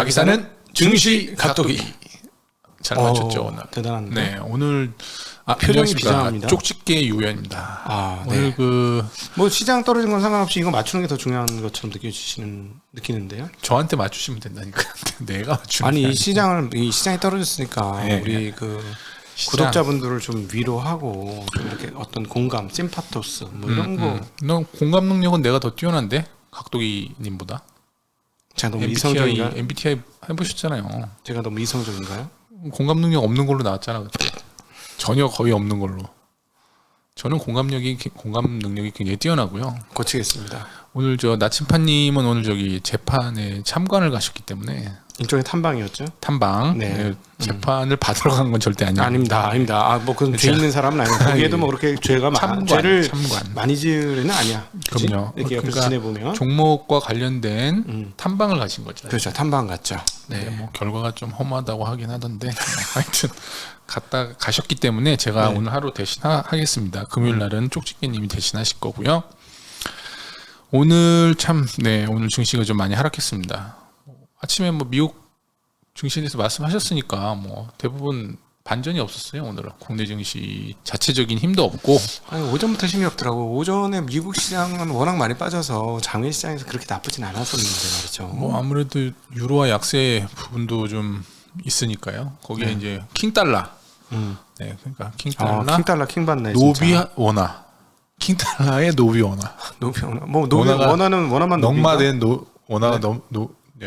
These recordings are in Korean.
가기사는 증시 각도기. 잘 맞췄죠 오늘. 대단한데. 네, 오늘 표정이 안녕하십니까. 비장합니다. 쪽집게 유연입니다. 오늘 네. 뭐 시장 떨어진 건 상관없이 이거 맞추는 게 더 중요한 것처럼 느끼는데요. 저한테 맞추시면 된다니까. 내가 맞추는 아니 게 이 시장이 떨어졌으니까 네, 우리 그 시장. 구독자분들을 좀 위로하고 좀 이렇게 어떤 공감, 심파토스 뭐 이런 거. 너 공감 능력은 내가 더 뛰어난데 각도기님보다. 제가 너무 이성적인가요? MBTI 해보셨잖아요. 제가 너무 이성적인가요? 공감 능력 없는 걸로 나왔잖아 그때. 전혀 거의 없는 걸로. 저는 공감 능력이 굉장히 뛰어나고요. 고치겠습니다. 오늘 나침판님은 오늘 재판에 참관을 가셨기 때문에 일종의 탐방이었죠? 탐방. 네. 네, 재판을 받으러 간 건 절대 아닙니다. 아닙니다. 뭐 그건 죄 있는 사람은 아니고 거기에도 뭐 그렇게 죄가 죄를 많이 지으는 아니야. 그치? 그럼요. 이렇게 옆에서 그러니까 지내보면 종목과 관련된 탐방을 가신 거죠. 그렇죠. 탐방 갔죠. 네, 뭐 결과가 좀 험하다고 하긴 하던데 하여튼 가셨기 때문에 제가 오늘 하루 대신하겠습니다. 금요일 날은 쪽집게님이 대신하실 거고요. 오늘 오늘 증시가 좀 많이 하락했습니다. 아침에 뭐 미국 증시에 대해서 말씀하셨으니까 뭐 대부분 반전이 없었어요. 오늘은 국내 증시 자체적인 힘도 없고. 아니, 오전부터 힘이 없더라고. 오전에 미국 시장은 워낙 많이 빠져서 장외 시장에서 그렇게 나쁘진 않았었는데 말이죠. 뭐 아무래도 유로화 약세 부분도 좀 있으니까요. 거기에 이제 킹달러. 네, 그러니까 킹달러. 킹달러 킹받네. 노비 원화. 킹달러의 노비 원화. 노비 원화. 뭐 노비 원화는 원화만 넉마된 원화가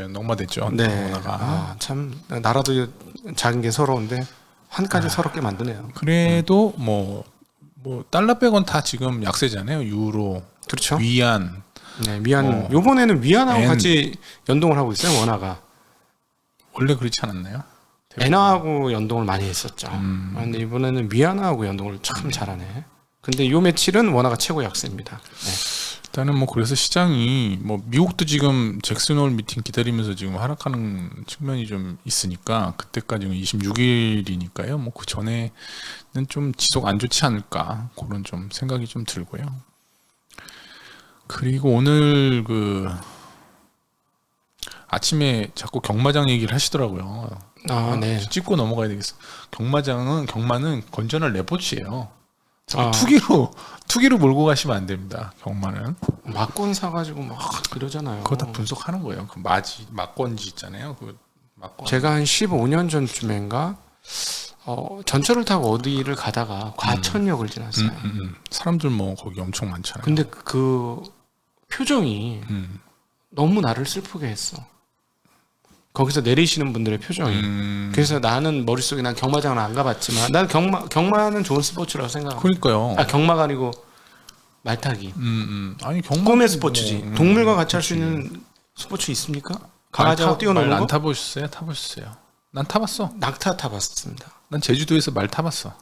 넉마됐죠. 네. 원화가. 참 나라도 작은 게 서러운데 한까지 서럽게 만드네요. 그래도 뭐 달러 빼곤 다 지금 약세잖아요. 유로, 그렇죠. 위안. 네, 위안. 요번에는 위안하고 같이 연동을 하고 있어요. 원화가. 원래 그렇지 않았나요? 엔화하고 연동을 많이 했었죠. 근데 이번에는 위안화하고 연동을 참 잘하네. 근데 요 며칠은 원화가 최고 약세입니다. 네. 일단은 뭐 그래서 시장이 뭐 미국도 지금 잭슨 홀 미팅 기다리면서 지금 하락하는 측면이 좀 있으니까 그때까지 26일이니까요. 뭐 그 전에는 좀 지속 안 좋지 않을까 그런 좀 생각이 좀 들고요. 그리고 오늘 아침에 자꾸 경마장 얘기를 하시더라고요. 네. 찍고 넘어가야 되겠어. 경마는 건전한 레포츠예요. 투기로 몰고 가시면 안 됩니다. 경마는 막권 사가지고 막 그러잖아요. 그거 다 분석하는 거예요. 그 막권지 있잖아요. 그 막권. 제가 한 15년 전쯤인가 전철을 타고 어디를 가다가 과천역을 지났어요. 사람들 뭐 거기 엄청 많잖아요. 근데 그 표정이 너무 나를 슬프게 했어. 거기서 내리시는 분들의 표정이. 그래서 나는 머릿속에 난 경마장은 안 가봤지만 난 경마는 좋은 스포츠라고 생각합니다. 그러니까요. 경마가 아니고 말타기. 아니 경마 꿈의 스포츠지. 동물과 같이 할 수 있는 스포츠 있습니까? 강아지하고 뛰어노는 거? 말 안 타보셨어요? 타보셨어요? 난 타봤어. 낙타 타봤습니다. 난 제주도에서 말 타봤어.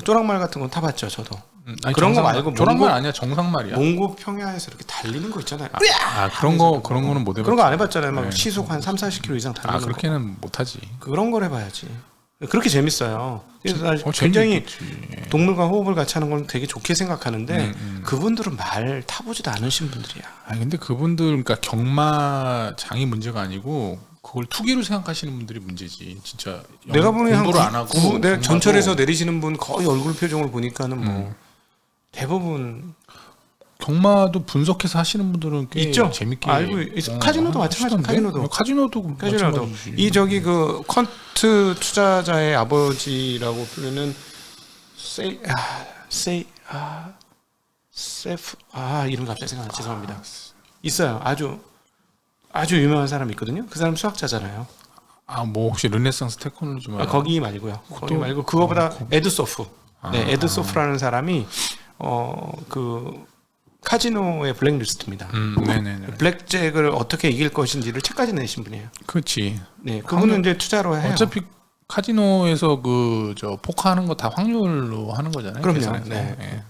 쪼락말 같은 건 타봤죠, 저도. 아니, 그런 거 말고 쪼락말 아니야, 정상말이야. 몽고 평야에서 이렇게 달리는 거 있잖아요. 그런 거는 못 해봤죠. 그런 거 안 해봤잖아요. 막 네. 시속 한 3-40km 이상 달리는 거. 그렇게는 못하지. 그런 걸 해봐야지. 그렇게 재밌어요. 그래서 나 재밌겠지. 굉장히 동물과 호흡을 같이 하는 건 되게 좋게 생각하는데 그분들은 말 타보지도 않으신 분들이야. 근데 그분들 그러니까 경마장이 문제가 아니고 그걸 투기로 생각하시는 분들이 문제지. 진짜 내가 보니 공부를 안 하고 내가 전철에서 내리시는 분 거의 얼굴 표정을 보니까는 뭐 대부분 경마도 분석해서 하시는 분들은 꽤 있죠. 재밌게 알고 있어. 카지노도 마찬가지죠. 카지노도 이 그 퀀트 투자자의 아버지라고 불리는 세프 이름 갑자기 생각 안 죄송합니다. 있어요. 아주 유명한 사람이 있거든요. 그 사람 수학자잖아요. 뭐 혹시 르네상스 테크놀로지 거기 말고요. 거기 말고 그거보다 에드소프. 네, 에드소프라는 사람이 그 카지노의 블랙리스트입니다. 네네네. 블랙잭을 어떻게 이길 것인지를 책까지 내신 분이에요. 그렇지. 네, 그분은 이제 투자로 해요. 어차피 카지노에서 포커하는 거 다 확률로 하는 거잖아요. 그럼요. 네.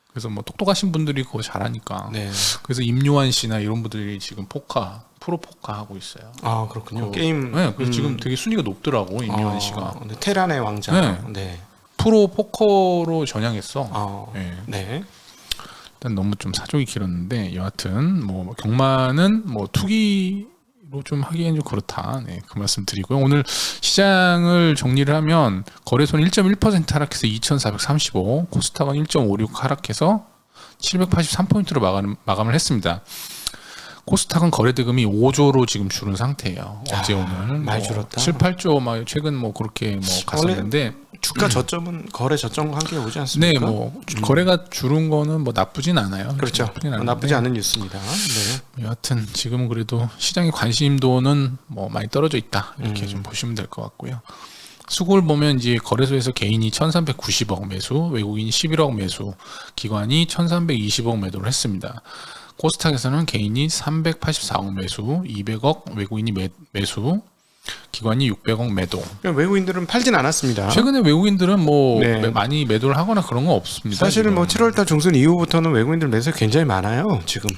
그래서 뭐 똑똑하신 분들이 그거 잘하니까. 네. 그래서 임요한 씨나 이런 분들이 지금 프로 포커 하고 있어요. 그렇군요. 게임. 네, 그래서 지금 되게 순위가 높더라고 임요한 씨가. 네, 테란의 왕자. 네. 프로 포커로 전향했어. 네. 일단 너무 좀 사족이 길었는데 여하튼 뭐 경마는 뭐 투기 좀 하기엔 좀 그렇다. 네, 그 말씀 드리고요. 오늘 시장을 정리를 하면 거래소는 1.1% 하락해서 2,435, 코스닥은 1.56 하락해서 783포인트로 마감을 했습니다. 코스닥은 거래대금이 5조로 지금 줄은 상태예요. 어제 오늘 많이 줄었다. 7, 8조 막 최근 뭐 그렇게 뭐 갔었는데 주가 저점은 거래 저점과 함께 오지 않습니까? 네, 뭐 거래가 줄은 거는 뭐 나쁘진 않아요. 그렇죠. 나쁘지 않은 뉴스입니다. 네. 여하튼 지금은 그래도 시장의 관심도는 뭐 많이 떨어져 있다 이렇게 좀 보시면 될 것 같고요. 수급을 보면 이제 거래소에서 개인이 1,390억 매수, 외국인이 11억 매수, 기관이 1,320억 매도를 했습니다. 코스닥에서는 개인이 384억 매수, 200억 외국인이 매수, 기관이 600억 매도. 외국인들은 팔진 않았습니다. 최근에 외국인들은 뭐 네. 많이 매도를 하거나 그런 건 없습니다. 사실은 뭐 7월달 중순 이후부터는 외국인들 매수 굉장히 많아요. 지금.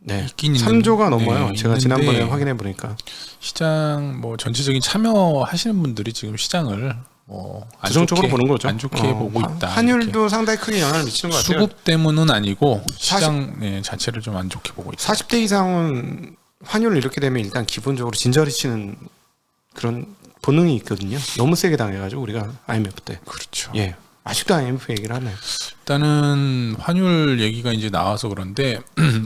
네. 있긴 3조가 넘어요. 네, 제가 있는데 지난번에 확인해 보니까. 시장 뭐 전체적인 참여하시는 분들이 지금 시장을 뭐 안 부정적으로 좋게, 보는 거죠. 안 좋게 보고 있다. 환율도 이렇게. 상당히 크게 영향을 미치는 것 같아요. 수급 때문은 아니고 시장 자체를 좀 안 좋게 보고 있다. 40대 이상은 환율을 이렇게 되면 일단 기본적으로 진저리 치는 그런 본능이 있거든요. 너무 세게 당해가지고 우리가 IMF 때. 그렇죠. 예. 아직도 IMF 얘기를 하네요. 일단은 환율 얘기가 이제 나와서 그런데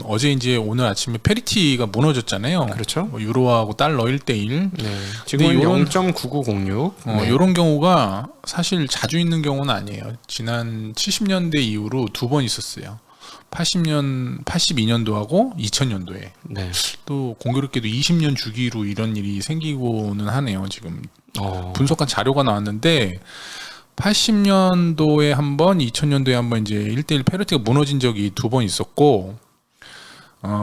어제 이제 오늘 아침에 페리티가 무너졌잖아요. 그렇죠. 뭐 유로하고 달러 1대1. 네. 지금은 요런- 0.9906. 네. 이런 경우가 사실 자주 있는 경우는 아니에요. 지난 70년대 이후로 두 번 있었어요. 82년도하고 2000년도에 네. 또 공교롭게도 20년 주기로 이런 일이 생기고는 하네요. 지금 분석한 자료가 나왔는데 80년도에 한 번, 2000년도에 한 번 이제 1대1 페리티가 무너진 적이 두 번 있었고,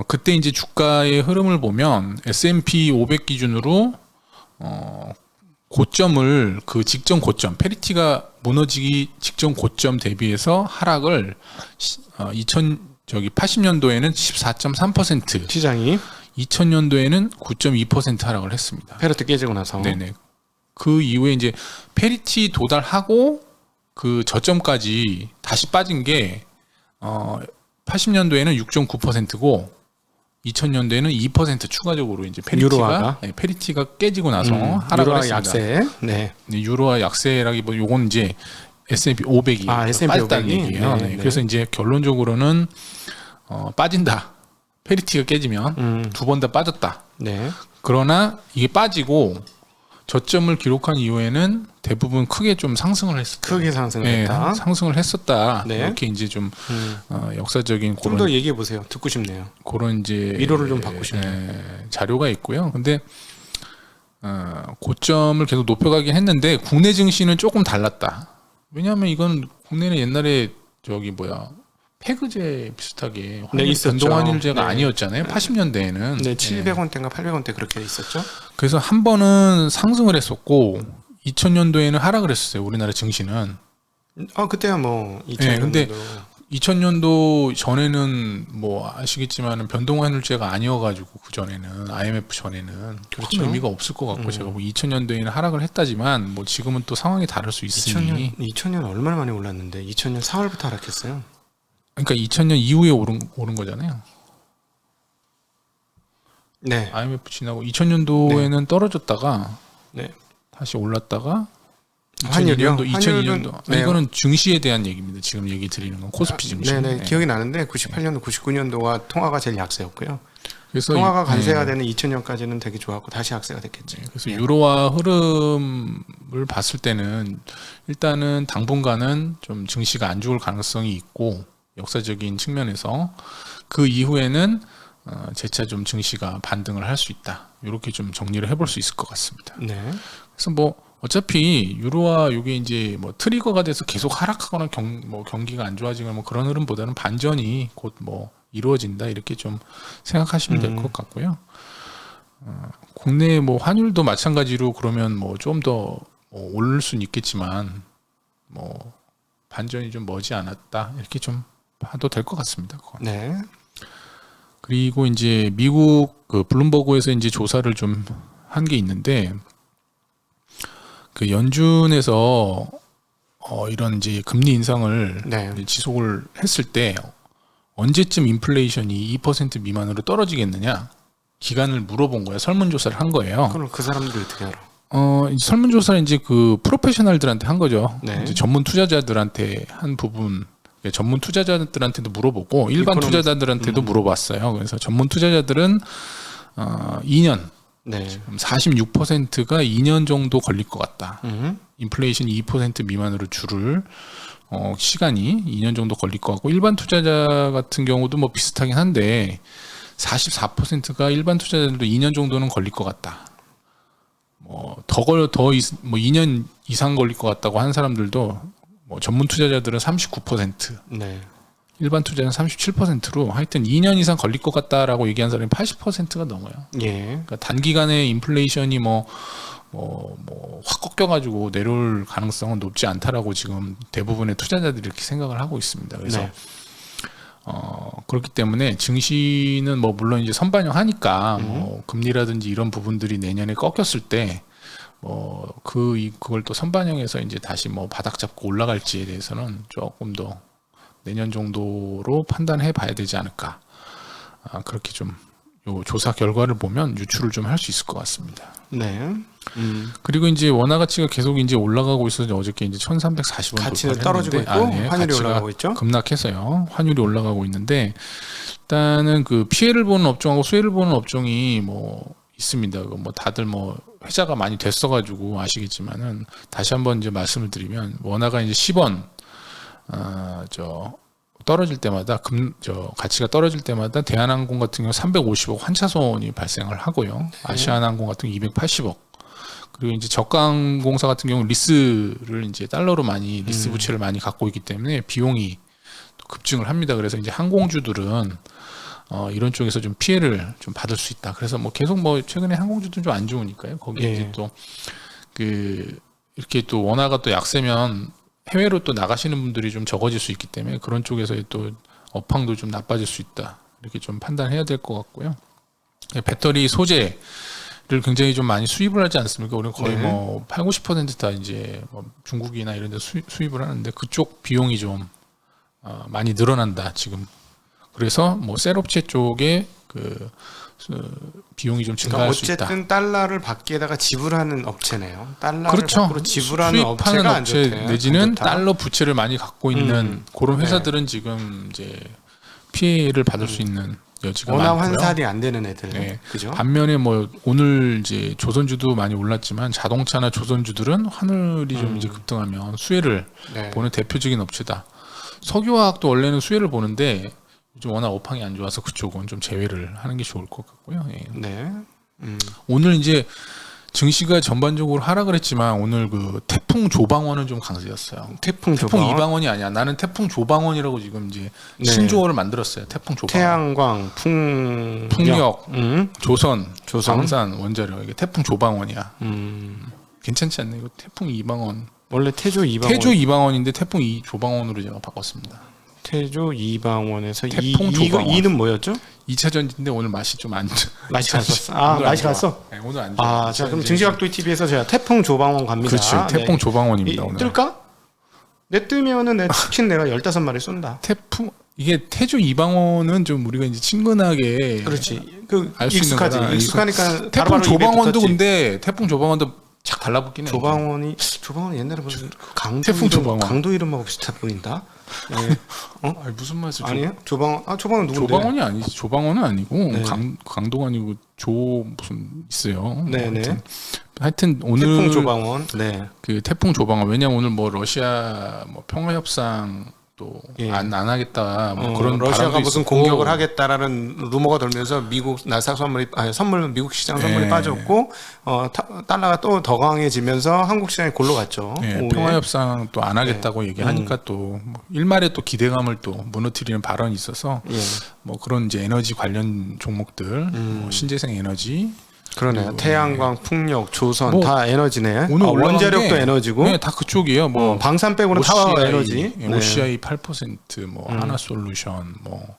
그때 이제 주가의 흐름을 보면 S&P 500 기준으로 고점을 그 직전 고점, 페리티가 무너지기 직전 고점 대비해서 하락을 80년도에는 14.3%, 시장이 2000년도에는 9.2% 하락을 했습니다. 페르트 깨지고 나서. 네네. 그 이후에 이제 페리티 도달하고 그 저점까지 다시 빠진 게 80년도에는 6.9%고 2000년도에는 2% 추가적으로 이제 유로화가? 페리티가 깨지고 나서 하락을 유로화 했습니다. 약세. 네. 네, 유로화 약세라기보다 요건 이제 S&P 500이 S&P 빠졌다는 500이? 얘기예요. 네, 네, 네. 그래서 이제 결론적으로는 빠진다. 페리티가 깨지면 두 번 다 빠졌다. 네. 그러나 이게 빠지고 저점을 기록한 이후에는 대부분 크게 좀 상승을 했었다. 크게 상승했다. 네, 상승을 했었다. 네. 이렇게 이제 좀 역사적인 좀 더 얘기해 보세요. 듣고 싶네요. 그런 이제 위로를 좀 받고 싶네요. 자료가 있고요. 근데 고점을 계속 높여가긴 했는데 국내 증시는 조금 달랐다. 왜냐하면 이건 국내는 옛날에 폐그제 비슷하게 있었죠. 변동환율제가 네. 아니었잖아요. 80년대에는. 네, 700원대인가 800원대 그렇게 있었죠. 그래서 한 번은 상승을 했었고 2000년도에는 하락을 했었어요. 우리나라 증시는. 그때야 뭐 네, 2000년도. 근데 2000년도 전에는 뭐 아시겠지만 변동환율제가 아니어가지고 그 전에는 IMF 전에는 그렇죠. 큰 의미가 없을 것 같고 제가 뭐 2000년도에는 하락을 했다지만 뭐 지금은 또 상황이 다를 수 있으니 2000년 얼마나 많이 올랐는데 2000년 4월부터 하락했어요. 그러니까 2000년 이후에 오른 거잖아요. 네. IMF 지나고 2000년도에는 떨어졌다가 네. 다시 올랐다가 환율이요? 2002년도, 2002년도. 네. 이거는 증시에 대한 얘기입니다. 지금 얘기 드리는 건 코스피 증시. 네네. 기억이 나는데 98년도, 99년도가 통화가 제일 약세였고요. 그래서 통화가 관세가 되는 2000년까지는 되게 좋았고 다시 약세가 됐겠죠. 그래서 유로화 흐름을 봤을 때는 일단은 당분간은 좀 증시가 안 좋을 가능성이 있고 역사적인 측면에서 그 이후에는 재차 좀 증시가 반등을 할 수 있다. 이렇게 좀 정리를 해볼 수 있을 것 같습니다. 네. 그래서 뭐 어차피 유로화 이게 이제 뭐 트리거가 돼서 계속 하락하거나 경기가 안 좋아지거나 뭐 그런 흐름보다는 반전이 곧 뭐 이루어진다 이렇게 좀 생각하시면 될 것 같고요. 국내 뭐 환율도 마찬가지로 그러면 뭐 좀 더 오를 수는 있겠지만 뭐 반전이 좀 머지 않았다 이렇게 좀 봐도 될 것 같습니다. 그건. 네. 그리고 이제 미국 그 블룸버그에서 이제 조사를 좀 한 게 있는데 그 연준에서 이런 이제 금리 인상을 네. 이제 지속을 했을 때 언제쯤 인플레이션이 2% 미만으로 떨어지겠느냐 기관을 물어본 거예요. 설문조사를 한 거예요. 그럼 그 사람들이 어떻게 알아? 이제 설문조사는 이제 그 프로페셔널들한테 한 거죠. 네. 이제 전문 투자자들한테 한 부분, 전문 투자자들한테도 물어보고 일반 투자자들한테도 물어봤어요. 그래서 전문 투자자들은 2년, 네. 46%가 2년 정도 걸릴 것 같다. 인플레이션이 2% 미만으로 줄을 시간이 2년 정도 걸릴 것 같고, 일반 투자자 같은 경우도 뭐 비슷하긴 한데 44%가 일반 투자자들도 2년 정도는 걸릴 것 같다. 뭐 2년 이상 걸릴 것 같다고 하는 사람들도, 뭐 전문 투자자들은 39%, 네. 일반 투자자는 37%로 하여튼 2년 이상 걸릴 것 같다라고 얘기한 사람이 80%가 넘어요. 예. 그러니까 단기간에 인플레이션이 확 꺾여가지고 내려올 가능성은 높지 않다라고 지금 대부분의 투자자들이 이렇게 생각을 하고 있습니다. 그래서 네. 그렇기 때문에 증시는 뭐 물론 이제 선반영하니까 뭐 금리라든지 이런 부분들이 내년에 꺾였을 때 그걸 또 선반영해서 이제 다시 뭐 바닥 잡고 올라갈지에 대해서는 조금 더 내년 정도로 판단해 봐야 되지 않을까. 그렇게 좀 요 조사 결과를 보면 유추를 좀 할 수 있을 것 같습니다. 네. 그리고 이제 원화 가치가 계속 이제 올라가고 있어서 어저께 이제 1,340원 가치는 떨어지고 있고 환율이 올라가고 있죠. 급락해서요. 환율이 올라가고 있는데, 일단은 그 피해를 보는 업종하고 수혜를 보는 업종이 뭐 있습니다. 뭐 다들 뭐 회자가 많이 됐어가지고 아시겠지만은 다시 한번 이제 말씀을 드리면, 원화가 이제 10원 떨어질 때마다 가치가 떨어질 때마다 대한항공 같은 경우 350억 환차손이 발생을 하고요. 아시아나항공 같은 경우 280억. 그리고 이제 저가항공사 같은 경우 리스를 이제 달러로 많이 리스 부채를 많이 갖고 있기 때문에 비용이 또 급증을 합니다. 그래서 이제 항공주들은 이런 쪽에서 좀 피해를 좀 받을 수 있다. 그래서 뭐 계속 뭐 최근에 항공주들은 좀 안 좋으니까요. 거기에 이제 또 이렇게 또 원화가 또 약세면 해외로 또 나가시는 분들이 좀 적어질 수 있기 때문에 그런 쪽에서의 또 업황도 좀 나빠질 수 있다. 이렇게 좀 판단해야 될 것 같고요. 배터리 소재를 굉장히 좀 많이 수입을 하지 않습니까? 우리는 거의 뭐 8, 90%다 이제 뭐 중국이나 이런 데 수입을 하는데 그쪽 비용이 좀 많이 늘어난다, 지금. 그래서 뭐 셀업체 쪽에 비용이 좀 증가할 수 있다. 어쨌든 달러를 받기에다가 지불하는 업체네요. 달러를 그렇죠. 밖으로 지불하는 수입하는 업체가 업체 내지는 달러 부채를 많이 갖고 있는 그런 네. 회사들은 지금 이제 피해를 받을 수 있는 여지가 원화 많고요. 환산이 안 되는 애들. 네. 그죠? 반면에 뭐 오늘 이제 조선주도 많이 올랐지만 자동차나 조선주들은 환율이 좀 이제 급등하면 수혜를 보는 대표적인 업체다. 석유화학도 원래는 수혜를 보는데 요즘 워낙 업황이 안 좋아서 그쪽은 좀 제외를 하는 게 좋을 것 같고요. 예. 네. 오늘 이제 증시가 전반적으로 하락을 했지만 오늘 그 태풍 조방원은 좀 강세였어요. 태풍 이방원이 아니야. 나는 태풍 조방원이라고 지금 이제 신조어를 만들었어요. 태풍 조방원. 태양광, 풍력, 조선, 조선. 광산, 원자력. 이게 태풍 조방원이야. 괜찮지 않나요? 이거 태풍 이방원. 원래 태조 이방원. 태조 이방원인데 태풍 조방원으로 제가 바꿨습니다. 태조 이방원에서 태풍 조방원. 이는 뭐였죠? 2차 전지인데 오늘 맛이 좀 안 좋아. 맛이 갔었어. 맛이 갔어. 네, 오늘 안 좋아. 자, 그럼 증시각도이 TV에서 제가 태풍 조방원 갑니다. 그렇지. 태풍 조방원입니다. 오늘. 뜰까? 내 뜨면은 내 치킨 내가 15마리 쏜다. 이게 태조 이방원은 좀 우리가 이제 친근하게 그렇지. 알 수 있는 거다. 익숙하니까 태풍 조방원도 근데 태풍 조방원도 착 달라붙긴 해. 조방원이 옛날에 무슨 강도 이름하고 비슷해 보인다. 네. 아니, 무슨 말씀? 아니에요? 조방원 누군데? 조방원이 아니지. 조방원은 아니고 네. 강도가 아니고 무슨 있어요. 네네. 하여튼 오늘 태풍 조방원. 네. 그 태풍 조방원. 왜냐면 오늘 뭐 러시아 뭐 평화 협상 또 안 하겠다. 뭐 그런 러시아가 무슨 있었고. 공격을 하겠다라는 루머가 돌면서 미국 나스닥 선물 미국 시장 선물이 빠졌고 달러가 또 더 강해지면서 한국 시장이 골로 갔죠. 평화 협상 또 안 하겠다고 얘기하니까 또 일말에 또 기대감을 또 무너뜨리는 발언이 있어서 뭐 그런 이제 에너지 관련 종목들, 뭐 신재생 에너지. 그러네요. 태양광, 풍력, 조선 뭐 다 에너지네. 오늘 원자력도 에너지고. 네, 다 그쪽이에요. 뭐 방산 빼고는 다 에너지. OCI 8%, 뭐 하나솔루션, 뭐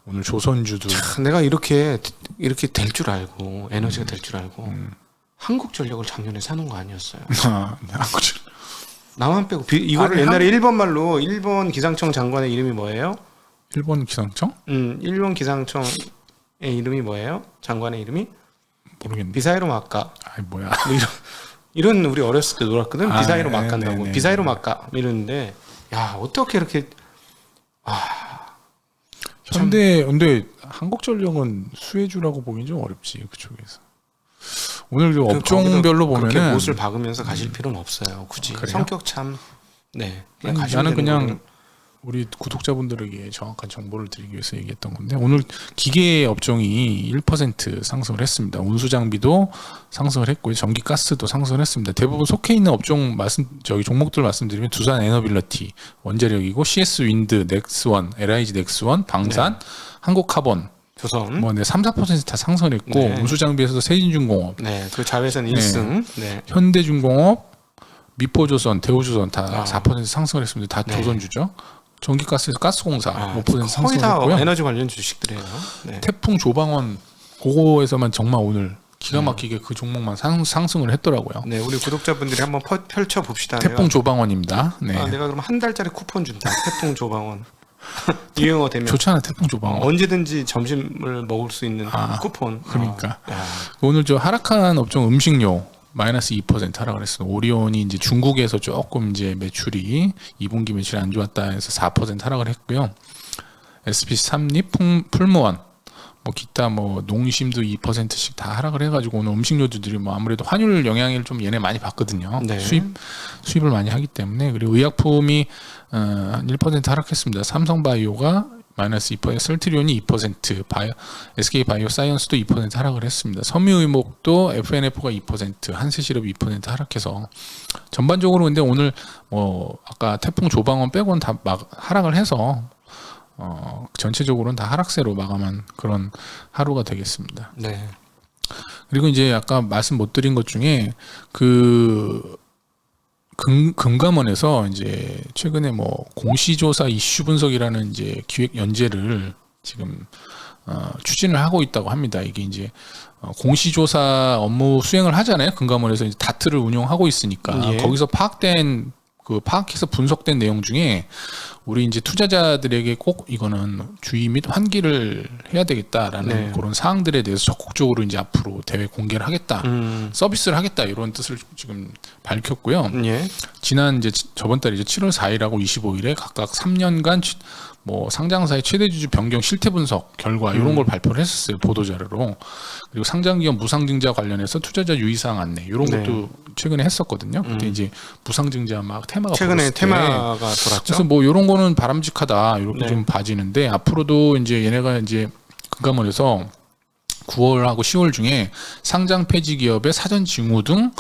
오늘 조선주도. 내가 이렇게 될 줄 알고 에너지가 될 줄 알고 한국전력을 작년에 사는 거 아니었어요. 한국전력. 나만 빼고 이거를 옛날에 일본 말로 일본 기상청 장관의 이름이 뭐예요? 일본 기상청? 일본 기상청 이름이 뭐예요? 장관의 이름이 모르겠네. 비사이로 막가. 아이 뭐야. 뭐 이런 우리 어렸을 때 놀았거든. 아, 비사이로 네, 막간다고. 네, 네, 비사이로 네. 막가 이러는데 야 어떻게 이렇게 현대 근데 한국전력은 수혜주라고 보긴 좀 어렵지 그쪽에서. 오늘 그 업종별로 그렇게 보면은 못을 박으면서 가실 필요는 없어요. 굳이 그래요? 성격 참 네. 그냥 아니, 가시면 나는 되는 그냥 거는. 우리 구독자분들에게 정확한 정보를 드리기 위해서 얘기했던 건데 오늘 기계 업종이 1% 상승을 했습니다. 운수 장비도 상승을 했고요. 전기 가스도 상승을 했습니다. 대부분 속해 있는 업종 종목들 말씀드리면 두산 에너빌리티, 원자력이고 CS 윈드, 넥스원, LIG 넥스원, 방산, 한국카본 조선. 뭐 3, 4%다 상승을 했고 네. 운수 장비에서도 세진중공업, 네. 그 자회선 1승. 네. 현대중공업, 미포조선, 대우조선 다 아. 4% 상승을 했습니다. 다 네. 조선주죠. 전기가스에서 가스공사 5% 거의 다 상승했고요. 에너지 관련 주식들이에요. 네. 태풍 조방원 그거에서만 정말 오늘 기가 막히게 그 종목만 상승을 했더라고요. 네, 우리 구독자분들이 한번 펼쳐 봅시다. 태풍 조방원입니다. 네. 내가 그럼 한 달짜리 쿠폰 준다. 태풍 조방원. 유행어 되면 좋잖아 태풍 조방원. 언제든지 점심을 먹을 수 있는 쿠폰. 그러니까 야. 오늘 저 하락한 업종 음식료 마이너스 2% 하락을 했습니다. 오리온이 이제 중국에서 조금 이제 매출이 2분기 매출이 안 좋았다 해서 4% 하락을 했고요. SPC 삼립, 풀무원, 뭐 기타 뭐 농심도 2%씩 다 하락을 해가지고 오늘 음식료주들이 뭐 아무래도 환율 영향을 좀 얘네 많이 받거든요. 네. 수입을 많이 하기 때문에. 그리고 의약품이 한 1% 하락했습니다. 삼성바이오가 마이너스 2%, 설트리온이 2%, SK바이오사이언스도 2% 하락을 했습니다. 섬유의목도 FNF가 2%, 한세시럽이 2% 하락해서 전반적으로 근데 오늘 뭐 아까 태풍 조방원 빼고는 다 하락을 해서 전체적으로는 다 하락세로 마감한 그런 하루가 되겠습니다. 네. 그리고 이제 아까 말씀 못 드린 것 중에 금감원에서 이제 최근에 뭐 공시조사 이슈 분석이라는 이제 기획 연재를 지금 추진을 하고 있다고 합니다. 이게 이제 공시조사 업무 수행을 하잖아요. 금감원에서 이제 다트를 운영하고 있으니까 예. 거기서 파악해서 분석된 내용 중에 우리 이제 투자자들에게 꼭 이거는 주의 및 환기를 해야 되겠다라는 네. 그런 사항들에 대해서 적극적으로 이제 앞으로 대외 공개를 하겠다, 서비스를 하겠다 이런 뜻을 지금 밝혔고요. 예. 지난 이제 저번 달 이제 7월 4일하고 25일에 각각 3년간 뭐 상장사의 최대주주 변경 실태 분석 결과 이런 걸 발표를 했었어요. 보도자료로. 그리고 상장기업 무상증자 관련해서 투자자 유의사항 안내 이런 네. 것도 최근에 했었거든요. 그때 이제 무상증자 막 테마가 최근에 불었을 때 테마가 돌았죠. 그래서 뭐 이런 거는 바람직하다 이렇게 네. 좀 봐지는데 앞으로도 이제 얘네가 이제 금감원에서 9월하고 10월 중에 상장 폐지 기업의 사전 징후 등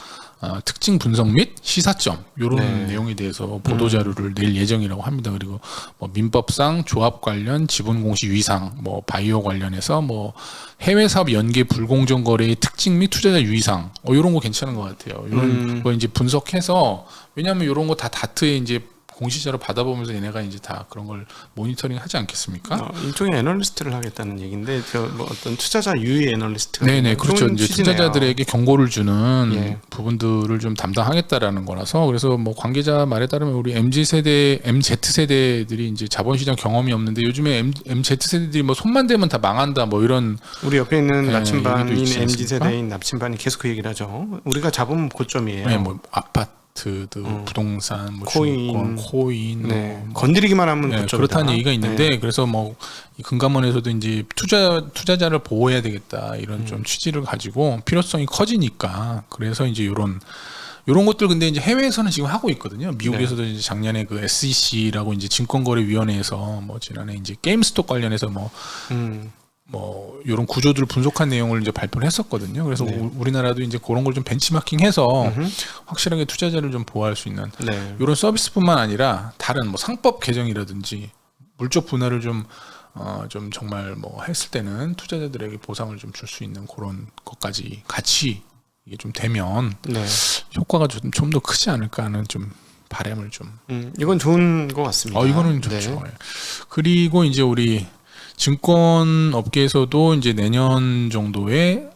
특징 분석 및 시사점 이런 네. 내용에 대해서 보도 자료를 낼 예정이라고 합니다. 그리고 뭐 민법상 조합 관련 지분 공시 유의사항, 뭐 바이오 관련해서 뭐 해외 사업 연계 불공정 거래의 특징 및 투자자 유의사항, 이런 거 괜찮은 것 같아요. 이런 거 이제 분석해서 왜냐하면 이런 거 다 다트에 이제 공시자료 받아보면서 얘네가 이제 다 그런 걸 모니터링 하지 않겠습니까? 일종의 애널리스트를 하겠다는 얘기인데 뭐 어떤 투자자 유의 애널리스트가 네네, 그렇죠. 좋은 이제 취지네요. 투자자들에게 경고를 주는 예. 부분들을 좀 담당하겠다라는 거라서 그래서 뭐 관계자 말에 따르면 우리 MZ 세대들이 이제 자본시장 경험이 없는데 요즘에 MZ 세대들이 뭐 손만 대면 다 망한다 뭐 이런 우리 옆에 있는 네, 나침반인 얘기도 있지 MZ 않습니까? 세대인 나침반이 계속 그 얘기를 하죠. 우리가 잡으면 고점이에요. 네, 뭐 아파트, 부동산, 뭐 코인. 증권, 코인, 네. 뭐 건드리기만 하면 네, 고점이다. 그렇다는 얘기가 있는데 네. 그래서 뭐 이 금감원에서도 이제 투자자를 보호해야 되겠다 이런 좀 취지를 가지고 필요성이 커지니까 그래서 이제 이런 것들 근데 이제 해외에서는 지금 하고 있거든요. 미국에서도 이제 작년에 그 SEC라고 이제 증권거래위원회에서 뭐 지난해 이제 게임스톡 관련해서 뭐 이런 구조들을 분석한 내용을 이제 발표를 했었거든요. 그래서 네. 우리나라도 이제 그런 걸 좀 벤치마킹해서 확실하게 투자자를 좀 보호할 수 있는 네. 이런 서비스뿐만 아니라 다른 뭐 상법 개정이라든지 물적 분할을 좀 정말 뭐 했을 때는 투자자들에게 보상을 좀 줄 수 있는 그런 것까지 같이 이게 좀 되면 네. 효과가 좀 더 크지 않을까 하는 좀 바람을 좀. 이건 좋은 것 같습니다. 이거는 좋죠. 네. 그리고 이제 우리 증권 업계에서도 이제 내년 정도에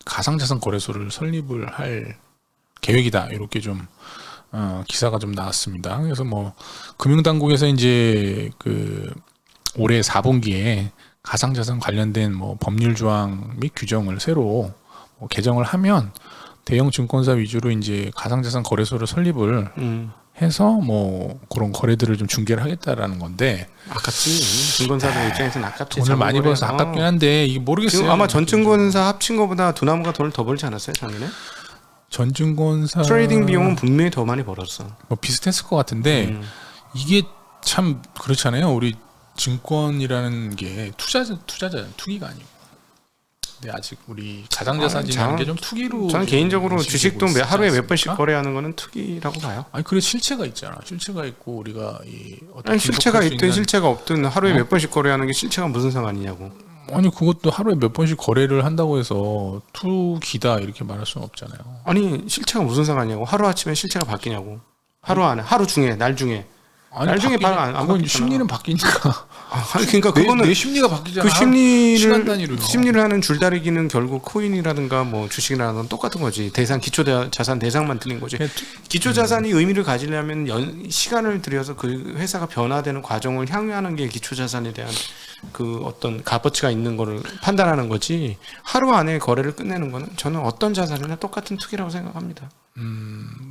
가상자산 거래소를 설립을 할 계획이다. 이렇게 좀 기사가 좀 나왔습니다. 그래서 뭐 금융당국에서 이제 그 올해 4분기에 가상자산 관련된 뭐 법률 조항 및 규정을 새로 뭐 개정을 하면 대형 증권사 위주로 이제 가상자산 거래소를 설립을 해서 뭐 그런 거래들을 좀 중개를 하겠다라는 건데 아깝지. 증권사들 입장에서는 아깝지. 돈을 많이 벌어서 아깝긴 한데 이게 모르겠어요. 지금 아마 전 증권사 합친 것보다 두나무가 돈을 더 벌지 않았어요 작년에? 전 증권사 트레이딩 비용은 분명히 더 많이 벌었어. 뭐 비슷했을 것 같은데 이게 참 그렇잖아요. 우리 증권이라는 게 투자잖아요. 투기가 아니고. 근데 아직 우리 가상자산이라는 게 좀 투기로. 저는 개인적으로 주식도 하루에 몇 번씩 않습니까? 거래하는 거는 투기라고 봐요. 아니 그래 실체가 있잖아. 실체가 있고 우리가 이 어떤 아니, 실체가 분석할 수 있든 있는- 실체가 없든 하루에 몇 번씩 거래하는 게 실체가 무슨 상관이냐고. 아니 그것도 하루에 몇 번씩 거래를 한다고 해서 투기다 이렇게 말할 수는 없잖아요. 아니 실체가 무슨 상관이냐고. 하루 아침에 실체가 바뀌냐고. 하루 안에 하루 중에 날 중에. 아니, 나중에 바뀌는- 안 그건 바뀌잖아. 심리는 바뀌니까. 아니 그러니까 그거는 내 심리가 바뀌잖아. 그 시간 단위로요. 심리를 하는 줄다리기는 결국 코인이라든가 뭐 주식이라든가 똑같은 거지. 대상 자산 대상만 틀린 거지. 그냥 기초 자산이 의미를 가지려면 시간을 들여서 그 회사가 변화되는 과정을 향유하는 게 기초 자산에 대한 그 어떤 값어치가 있는 거를 판단하는 거지. 하루 안에 거래를 끝내는 거는 저는 어떤 자산이나 똑같은 투기라고 생각합니다.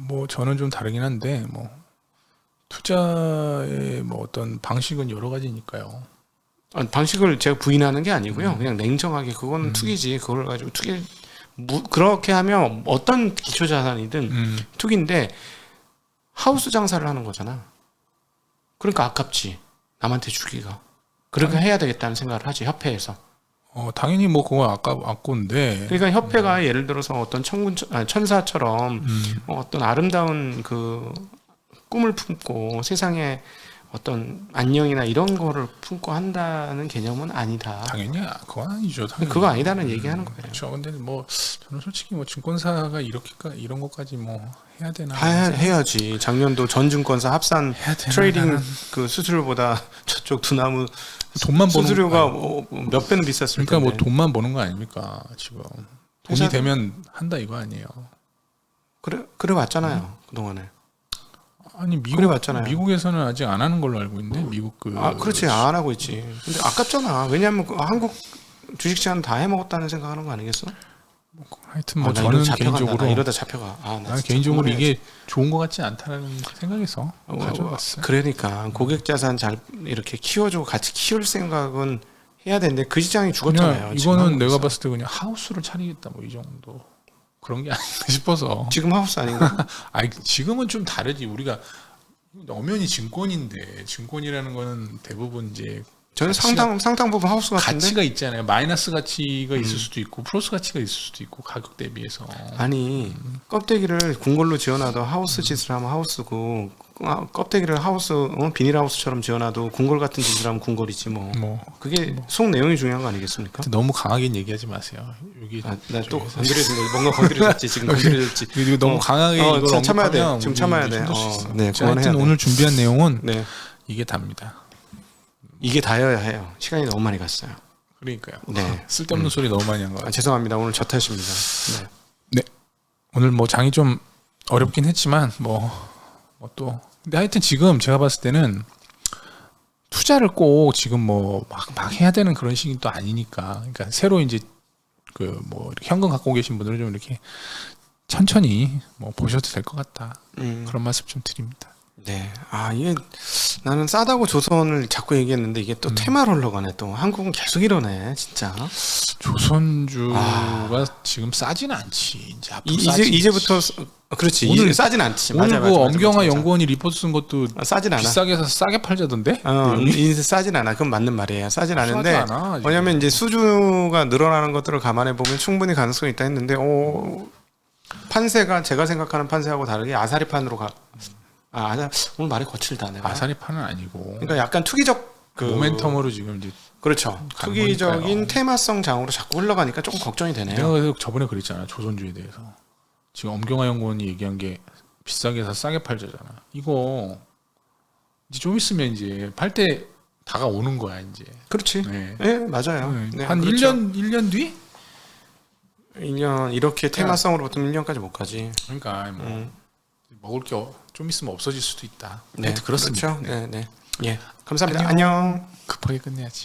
뭐 저는 좀 다르긴 한데 뭐 투자의 뭐 어떤 방식은 여러 가지니까요. 방식을 제가 부인하는 게 아니고요. 그냥 냉정하게 그거는 투기지. 그걸 가지고 그렇게 하면 어떤 기초 자산이든 투기인데 하우스 장사를 하는 거잖아. 그러니까 아깝지. 남한테 주기가. 그렇게 해야 되겠다는 생각을 하지 협회에서. 당연히 뭐 그건 아까운데. 그러니까 협회가 예를 들어서 어떤 천사처럼 어떤 아름다운 그 꿈을 품고 세상에 어떤 안녕이나 이런 거를 품고 한다는 개념은 아니다. 당연히 그건 아니죠. 당연히. 그거 아니다는 얘기하는 거예요. 그렇죠. 근데 뭐 저는 솔직히 뭐 증권사가 이런 것까지 뭐 해야 되나? 해야지. 작년도 전 증권사 합산 해야 되나? 트레이딩 그 수수료보다 저쪽 두나무 돈만 버는 수수료가 거 몇 배는 비쌌을 그러니까 텐데. 뭐 돈만 버는 거 아닙니까 지금? 돈이 회사- 되면 한다 이거 아니에요? 그래 왔잖아요 그동안에. 아니 그래 왔잖아요. 미국에서는 아직 안 하는 걸로 알고 있는데 미국 그렇지 안 하고 있지. 근데 아깝잖아. 왜냐하면 한국 주식시장 다 해먹었다는 생각하는 거 아니겠어? 하여튼 뭐 나 저는 이러다 잡혀간다. 개인적으로 나 이러다 잡혀가. 난 개인적으로 이게 좋은 것 같지 않다는 생각에서 가져봤어요. 그러니까 고객 자산 잘 이렇게 키워주고 같이 키울 생각은 해야 되는데 그 시장이 그냥 죽었잖아요. 지금 이거는 내가 한국에서. 봤을 때 그냥 하우스를 차리겠다 뭐 이 정도 그런 게 아닌가 싶어서. 지금 하우스 아닌가? 아니 지금은 좀 다르지. 우리가 엄연히 증권인데 증권이라는 거는 대부분 이제 저는 상당 부분 하우스 같은데. 가치가 있잖아요. 마이너스 가치가 있을 수도 있고 플러스 가치가 있을 수도 있고 가격 대비해서. 아니 껍데기를 궁궐로 지어놔도 하우스 짓을 하면 하우스고 껍데기를 하우스 비닐하우스처럼 지어놔도 궁궐 같은 짓을 하면 궁궐이지 뭐. 그게 속 내용이 중요한 거 아니겠습니까? 너무 강하게 얘기하지 마세요. 여기 나 또 건드려진 거 뭔가 건드려졌지 지금 건드려졌지. 이거 너무 강하게 이걸 참아야 돼. 언급하면 지금 우리 참아야 돼. 힘들 수 있어. 네, 자, 하여튼 그만해야 돼. 오늘 준비한 내용은 네, 이게 답니다. 이게 다여야 해요. 시간이 너무 많이 갔어요. 그러니까요. 네. 쓸데없는 소리 너무 많이 한 거 같아요. 죄송합니다. 오늘 저 탓입니다. 네. 오늘 뭐 장이 좀 어렵긴 했지만 뭐 또 근데 하여튼 지금 제가 봤을 때는 투자를 꼭 지금 뭐 막 해야 되는 그런 시기는 또 아니니까. 그러니까 새로 이제 그 뭐 현금 갖고 계신 분들은 좀 이렇게 천천히 뭐 보셔도 될 것 같다. 그런 말씀 좀 드립니다. 네. 이게 나는 싸다고 조선을 자꾸 얘기했는데 이게 또 테마로 흘러가네. 또 한국은 계속 이러네, 진짜. 조선주가 지금 싸지는 않지. 이제 앞으로 싸지. 이제부터 그렇지. 오늘 이제 싸진 않지. 오늘 맞아, 그 맞아, 엄경화 맞아. 연구원이 리포트 쓴 것도 싸진 않아. 비싸게 사서 싸게 팔자던데? 이제 싸진 않아. 그건 맞는 말이에요. 싸진 않은데 않아, 지금. 왜냐면 이제 수주가 늘어나는 것들을 감안해 보면 충분히 가능성이 있다 했는데 판세가 제가 생각하는 판세하고 다르게 아사리판으로 오늘 말이 거칠다 내가. 아사리판은 아니고. 그러니까 약간 투기적 그 모멘텀으로 지금 이제 그렇죠. 가는 투기적인 거니까요. 테마성 장으로 자꾸 흘러가니까 조금 걱정이 되네요. 내가 그래서 저번에 그랬잖아. 조선주에 대해서. 지금 엄경화 연구원이 얘기한 게 비싸게 사서 싸게 팔자잖아. 이거 이제 좀 있으면 이제 팔 때 다가오는 거야, 이제. 그렇지. 네. 네, 맞아요. 네, 한 그렇죠. 1년 뒤? 1년 이렇게 테마성으로 붙으면 1년까지 못 가지. 그러니까 뭐 먹을 게 좀 있으면 없어질 수도 있다. 네, 하여튼 그렇습니다. 그렇죠. 네, 네. 예. 감사합니다. 안녕. 급하게 끝내야지.